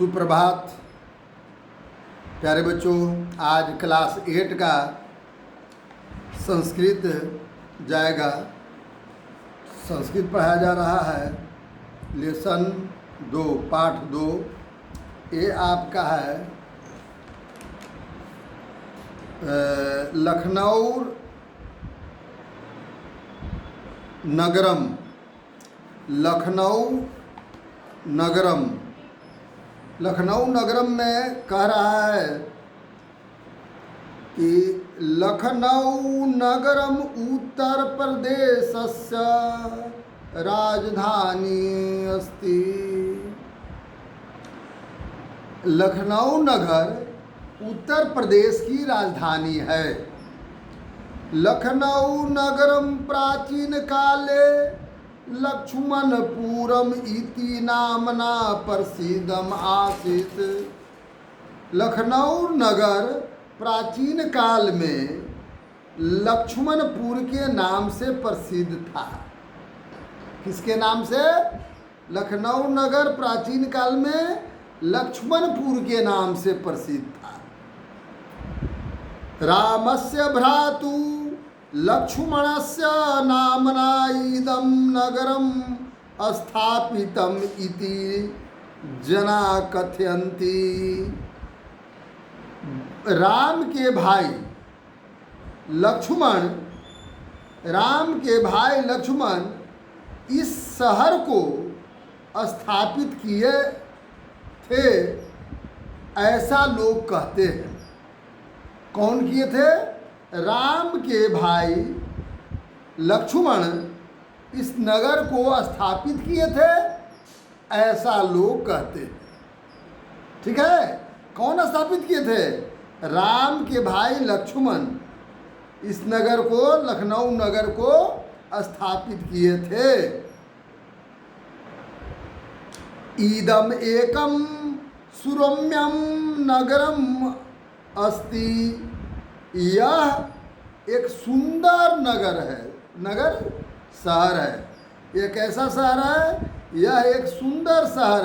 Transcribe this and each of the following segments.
सुप्रभात प्यारे बच्चों। आज क्लास 8 का संस्कृत जाएगा। संस्कृत पढ़ाया जा रहा है। लेसन 2 पाठ 2 ये आपका है लखनऊ नगरम। लखनऊ नगरम में कह रहा है कि लखनऊ नगरम उत्तर प्रदेशस्य राजधानी अस्ति। लखनऊ नगर उत्तर प्रदेश की राजधानी है। लखनऊ नगरम प्राचीन काले लक्ष्मणपुरम इति नामना प्रसिद्धम आसीत्। लखनऊ नगर प्राचीन काल में लक्ष्मणपुर के नाम से प्रसिद्ध था। किसके नाम से? लखनऊ नगर प्राचीन काल में लक्ष्मणपुर के नाम से प्रसिद्ध था। रामस्य भ्रातु लक्ष्मणस्य नामना इदं नगरम स्थापितम इति जना कथयन्ति। राम के भाई लक्ष्मण इस शहर को स्थापित किए थे, ऐसा लोग कहते हैं। कौन किए थे? राम के भाई लक्ष्मण इस नगर को स्थापित किए थे, ऐसा लोग कहते हैं। ठीक है, कौन स्थापित किए थे? राम के भाई लक्ष्मण इस नगर को, लखनऊ नगर को स्थापित किए थे। ईदम एकम सुरम्यम नगरम अस्ति। यह एक सुंदर नगर है, शहर है। यह कैसा शहर है? यह एक सुंदर शहर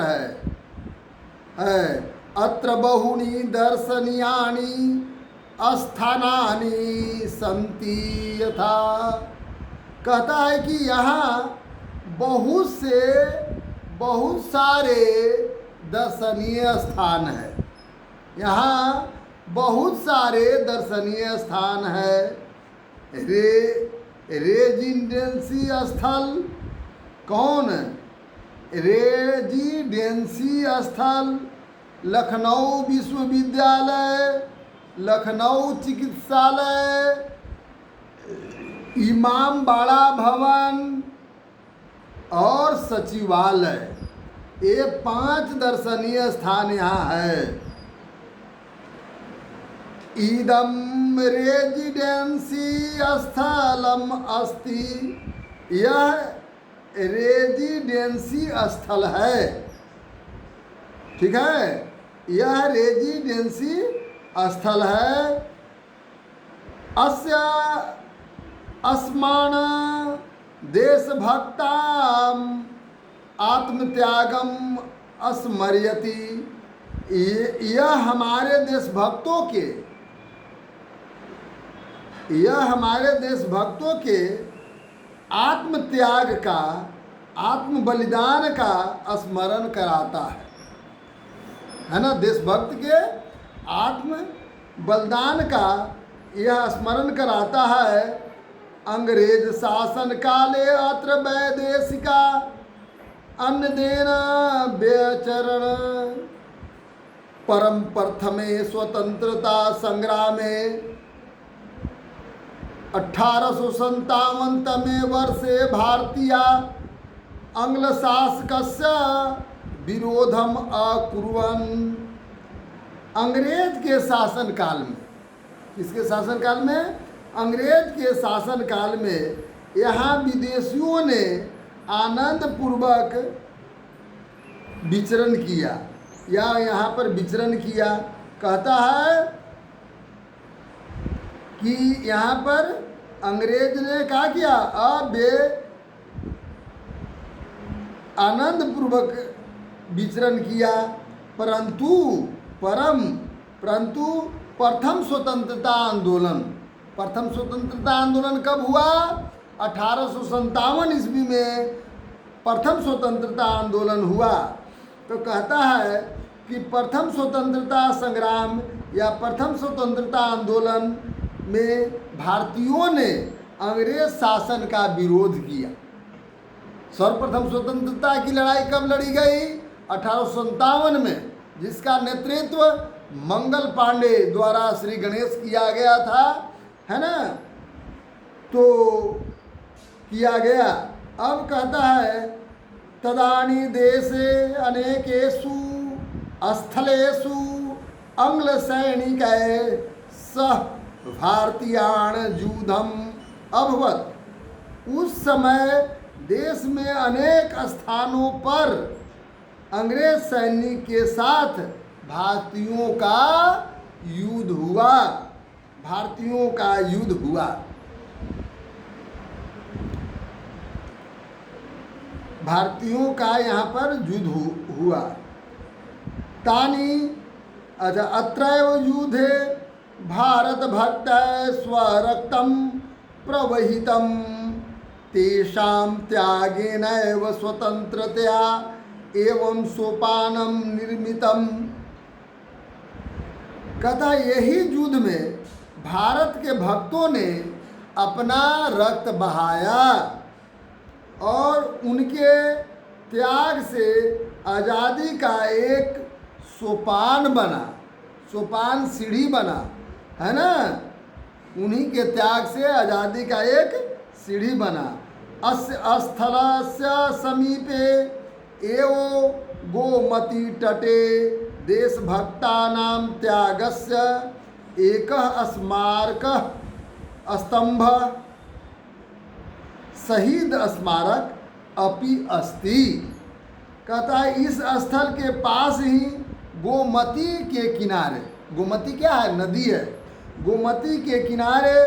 है। अत्र बहुनी दर्शनीयानि स्थानानि सन्ति। यथा कहता है कि यहाँ बहुत सारे दर्शनीय स्थान है। यहाँ बहुत सारे दर्शनीय स्थान है। रेजिडेंसी स्थल। कौन? रेजिडेंसी स्थल लखनऊ विश्वविद्यालय, लखनऊ चिकित्सालय, इमामबाड़ा भवन और सचिवालय। ये 5 दर्शनीय स्थान यहाँ है। इदम रेजिडेंसी स्थलम अस्ति। यह रेजिडेंसी स्थल है। ठीक है, यह रेजिडेंसी स्थल है। अस्य अस्मान देशभक्ताम आत्मत्यागम स्मर्यति। यह हमारे देशभक्तों के आत्मत्याग का, आत्म बलिदान का स्मरण कराता है ना। देशभक्त के आत्म बलिदान का यह स्मरण कराता है। अंग्रेज शासन काले अत्र वैदेशिका अन्नदेन व्यचरण परम प्रथमे स्वतंत्रता संग्रामे 1857 तमे वर्षे भारतीय आंग्ल शासकस्य विरोधम अकुर्वन्। अंग्रेज के शासन काल में, किसके शासन काल में? अंग्रेज के शासन काल में यहाँ विदेशियों ने आनंद पूर्वक विचरण किया या यहाँ पर विचरण किया। कहता है कि यहाँ पर अंग्रेज ने क्या किया? आनंद पूर्वक विचरण किया। परंतु परंतु प्रथम स्वतंत्रता आंदोलन कब हुआ? 1857 ईस्वी में प्रथम स्वतंत्रता आंदोलन हुआ। तो कहता है कि प्रथम स्वतंत्रता संग्राम या प्रथम स्वतंत्रता आंदोलन में भारतीयों ने अंग्रेज शासन का विरोध किया। सर्वप्रथम स्वतंत्रता की लड़ाई कब लड़ी गई? 1857 में, जिसका नेतृत्व मंगल पांडे द्वारा श्री गणेश किया गया था, है ना? तो किया गया। अब कहता है तदानी देशे अनेकेषु स्थलेषु आंग्ल सैनिक सह भारतीयान युद्धम अभवत। उस समय देश में अनेक स्थानों पर अंग्रेज सैनिक के साथ भारतीयों का युद्ध हुआ। भारतीयों का युद्ध हुआ। भारतीयों का यहाँ पर युद्ध हुआ। तानी अच्छा अत्रैव युद्धे भारत भक्त स्वरक्तम प्रवहितम तेषां त्यागेनैव स्वतंत्रतया एवं सोपानम निर्मितम। कहता यही युद्ध में भारत के भक्तों ने अपना रक्त बहाया और उनके त्याग से आज़ादी का एक सोपान बना, सोपान सीढ़ी बना, है ना? उन्हीं के त्याग से आज़ादी का एक सीढ़ी बना। अस्य स्थलस्य समीपे एवं गोमती तटे देशभक्तानां त्यागस्य एकः स्मारकः स्तंभ शहीद स्मारक अपि अस्ति। कहता है इस स्थल के पास ही गोमती के किनारे, गोमती क्या है? नदी है। गोमती के किनारे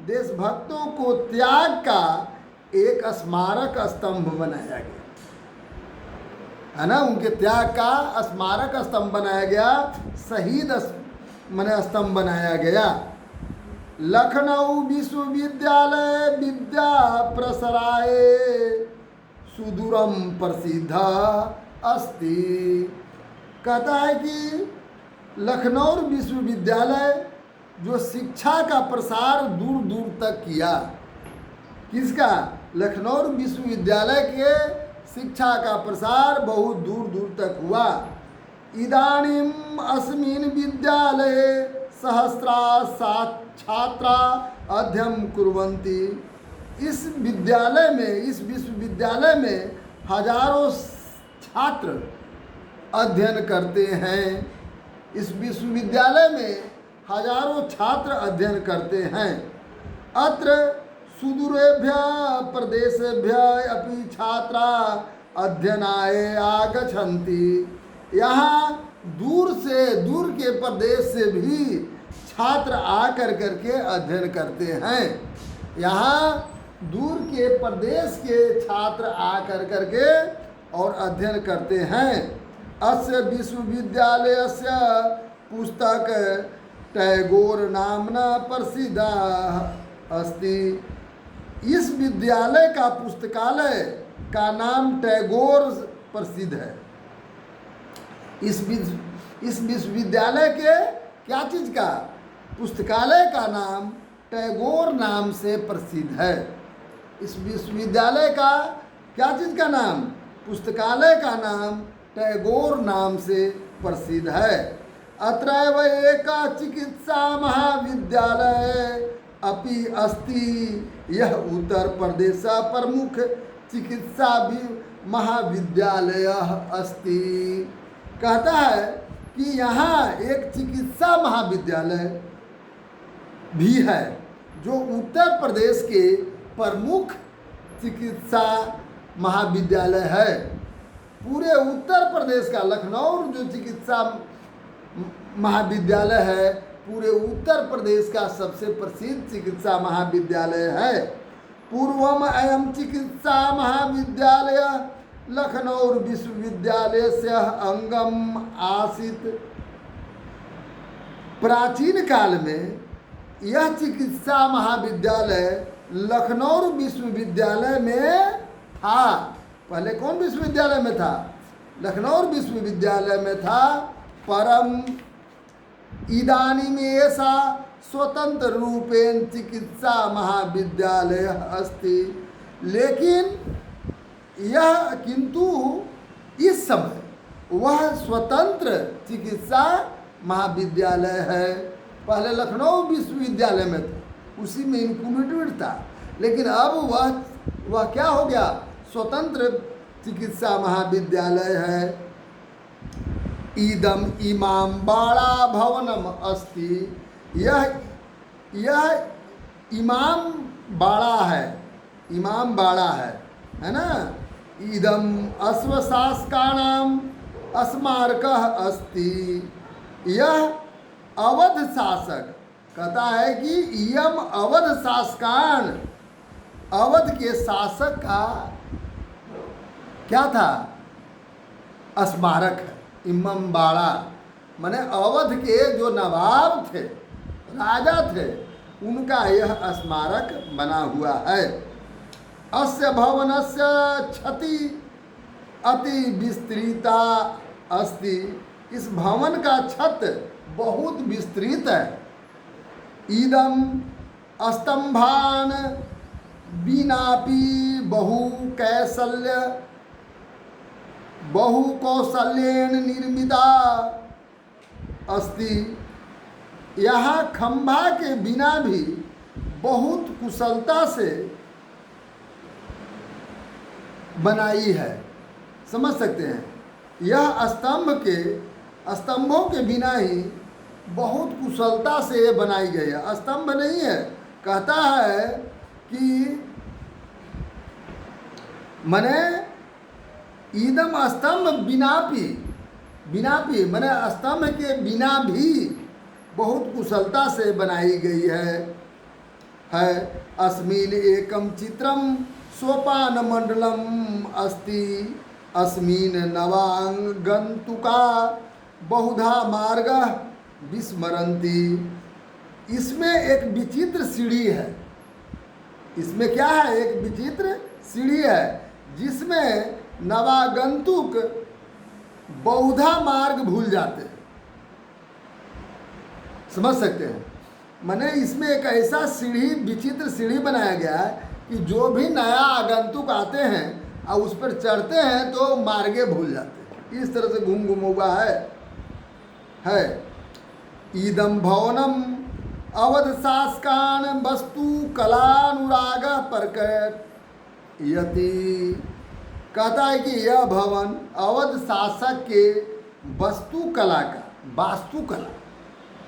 देशभक्तों को त्याग का एक स्मारक स्तंभ बनाया गया, है ना? उनके त्याग का स्मारक स्तंभ बनाया गया, शहीद माने स्तंभ बनाया गया। लखनऊ विश्वविद्यालय विद्या प्रसराय सुदूरम प्रसिद्ध अस्ति। कहता है कि लखनऊ विश्वविद्यालय जो शिक्षा का प्रसार दूर दूर तक किया। किसका? लखनऊ विश्वविद्यालय के शिक्षा का प्रसार बहुत दूर दूर तक हुआ। इदानीम अस्मिन् विद्यालये सहस्रा छात्रा अध्ययन कुर्वन्ति। इस विद्यालय में, इस विश्वविद्यालय में हजारों छात्र अध्ययन करते हैं। इस विश्वविद्यालय में हजारों छात्र अध्ययन करते हैं। अत्र सुदूरेभ्यः प्रदेशेभ्यः अपि छात्रा अध्ययनाय आगच्छन्ति। यहाँ दूर से, दूर के प्रदेश से भी छात्र आकर करके अध्ययन करते हैं। यहाँ दूर के प्रदेश के छात्र आकर करके और अध्ययन करते हैं। अस्य विश्वविद्यालयस्य पुस्तक टैगोर नामना प्रसिद्ध अस्ति। इस विद्यालय का पुस्तकालय का नाम टैगोर प्रसिद्ध है। इस विश्वविद्यालय के क्या चीज़ का? पुस्तकालय का नाम टैगोर नाम से प्रसिद्ध है। इस विश्वविद्यालय का क्या चीज़ का नाम? पुस्तकालय का नाम टैगोर नाम से प्रसिद्ध है। अत्रैव एक चिकित्सा महाविद्यालय अपि अस्ति। यह उत्तर प्रदेश प्रमुख चिकित्सा महाविद्यालय अस्ति। कहता है कि यहाँ एक चिकित्सा महाविद्यालय भी है जो उत्तर प्रदेश के प्रमुख चिकित्सा महाविद्यालय है। पूरे उत्तर प्रदेश का लखनऊ जो चिकित्सा महाविद्यालय है, पूरे उत्तर प्रदेश का सबसे प्रसिद्ध चिकित्सा महाविद्यालय है। पूर्वम अयम चिकित्सा महाविद्यालय लखनऊ विश्वविद्यालय से अंगम आसीत। प्राचीन काल में यह चिकित्सा महाविद्यालय लखनऊ विश्वविद्यालय में था। पहले कौन विश्वविद्यालय में था? लखनऊ विश्वविद्यालय में था। परम इदानीम ऐसा स्वतंत्र रूपेण चिकित्सा महाविद्यालय अस्ति। लेकिन यह किंतु इस समय वह स्वतंत्र चिकित्सा महाविद्यालय है। पहले लखनऊ विश्वविद्यालय में था, उसी में इंक्लूडेड था, लेकिन अब वह क्या हो गया? स्वतंत्र चिकित्सा महाविद्यालय है। इदम इमामबाड़ा भवनम अस्ति। यह इमाम बाड़ा है, इमाम बाड़ा है ना। इदम अश्वशासकानाम स्मारकः अस्ति। यह अवध शासक कहता है कि यम अवध शासकान, अवध के शासक का क्या था? स्मारक है। इमामबाड़ा माने अवध के जो नवाब थे, राजा थे, उनका यह स्मारक बना हुआ है। अस्य भवनस्य क्षति अति विस्तृता अस्ति। इस भवन का छत बहुत विस्तृत है। इदम स्तंभान बिनापि बहुकौशल्येन निर्मिता अस्ति। यहाँ खंभा के बिना भी बहुत कुशलता से बनाई है। समझ सकते हैं? यह स्तंभों के बिना ही बहुत कुशलता से बनाई गई है। स्तंभ नहीं है, कहता है कि मने ईदम स्तंभ बिनापि मने स्तंभ के बिना भी बहुत कुशलता से बनाई गई है। अस्मिन् एकम चित्रम सोपान मंडलम अस्ति। अस्मिन् नवागंतुका बहुधा मार्ग विस्मरन्ति। इसमें एक विचित्र सीढ़ी है। इसमें क्या है? एक विचित्र सीढ़ी है जिसमें नवागंतुक बहुधा मार्ग भूल जाते हैं। समझ सकते हैं? माने इसमें एक ऐसा सीढ़ी, विचित्र सीढ़ी बनाया गया है कि जो भी नया आगंतुक आते हैं और उस पर चढ़ते हैं तो मार्गे भूल जाते हैं। इस तरह से घूम हुआ है। ईदम भवनम अवध शासकान वस्तु कलानुराग प्रकटयति। कहता है कि यह भवन अवध शासक के वास्तुकला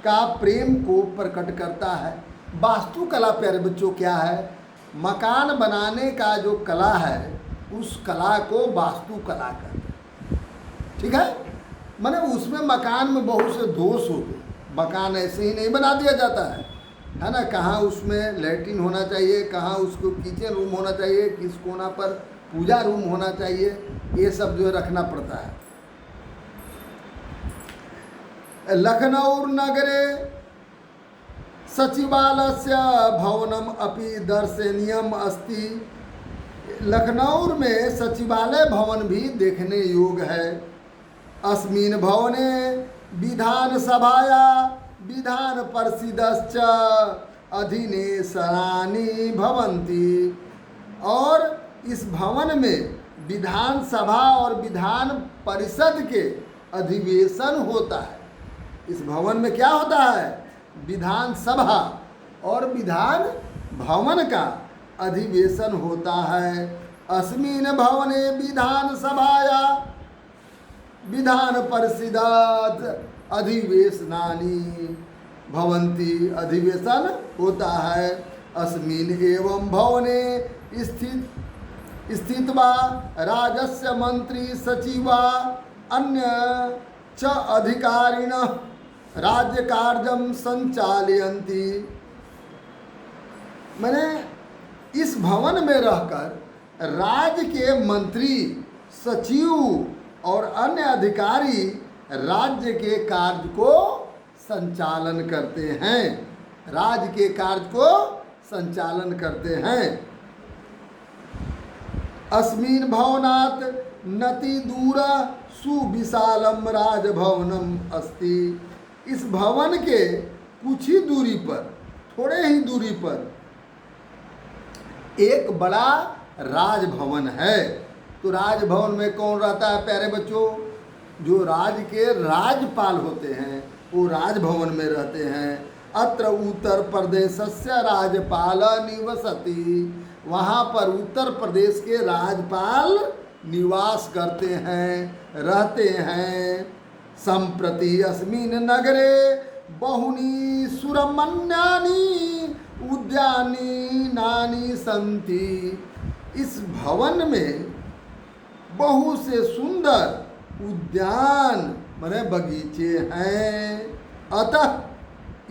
का प्रेम को प्रकट करता है। वास्तुकला प्यारे बच्चों क्या है? मकान बनाने का जो कला है उस कला को वास्तुकला कहते हैं। ठीक है? माने उसमें मकान में बहुत से दोष होते हैं। मकान ऐसे ही नहीं बना दिया जाता है ना। कहाँ उसमें लैट्रिन होना चाहिए, कहाँ उसको किचन रूम होना चाहिए, किस कोना पर पूजा रूम होना चाहिए, ये सब जो है रखना पड़ता है। लखनऊ नगरे सचिवालयस्य भवनम अपि दर्शनीयम अस्ति। लखनऊ में सचिवालय भवन भी देखने योग्य है। अस्मिन् भवने विधानसभाया विधान परिषदश्च अधिवेशनानि भवन्ति। और इस भवन में विधानसभा और विधान परिषद के अधिवेशन होता है। इस भवन में क्या होता है? विधानसभा और विधान भवन का अधिवेशन होता है। अस्मिन् भवने विधानसभाया विधान परिषदात् अधिवेशनानि भवन्ति। अधिवेशन होता है। अस्मिन् एवं भवने स्थित्वा राजस्य मंत्री सचिवा अन्य च अधिकारिणः राज्य कार्यम संचालयन्ति। मैंने इस भवन में रहकर राज्य के मंत्री सचिव और अन्य अधिकारी राज्य के कार्य को संचालन करते हैं, राज्य के कार्य को संचालन करते हैं। अस्मिन् भवनात् नति दूर सुविशालम राजभवनम अस्ति। इस भवन के कुछ ही दूरी पर, थोड़े ही दूरी पर एक बड़ा राजभवन है। तो राजभवन में कौन रहता है प्यारे बच्चों? जो राज्य के राज्यपाल होते हैं वो राजभवन में रहते हैं। अत्र उत्तर प्रदेशस्य राज्यपाल निवसति। वहाँ पर उत्तर प्रदेश के राज्यपाल निवास करते हैं, रहते हैं। संप्रति अस्मिन् नगरे बहुनी सुरमण्यानि उद्यानी नानी संति। इस भवन में बहुत से सुंदर उद्यान माने बगीचे हैं। अतः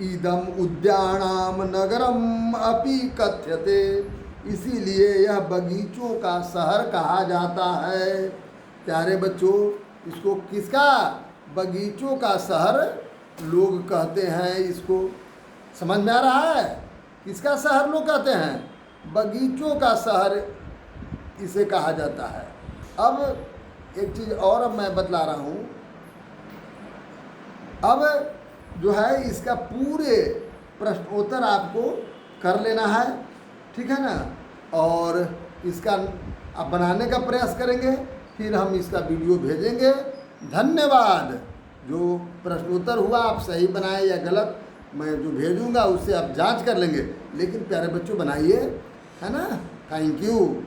इदम उद्यानाम नगरम अपि कथ्यते। इसीलिए यह बगीचों का शहर कहा जाता है। प्यारे बच्चों, इसको किसका? बगीचों का शहर लोग कहते हैं। इसको समझ में आ रहा है? किसका शहर लोग कहते हैं? बगीचों का शहर इसे कहा जाता है। अब एक चीज़ और अब मैं बतला रहा हूँ। अब जो है इसका पूरे प्रश्नोत्तर आपको कर लेना है, ठीक है ना? और इसका आप बनाने का प्रयास करेंगे, फिर हम इसका वीडियो भेजेंगे। धन्यवाद। जो प्रश्नोत्तर हुआ आप सही बनाए या गलत, मैं जो भेजूंगा उससे आप जांच कर लेंगे। लेकिन प्यारे बच्चों बनाइए, है ना? Thank you.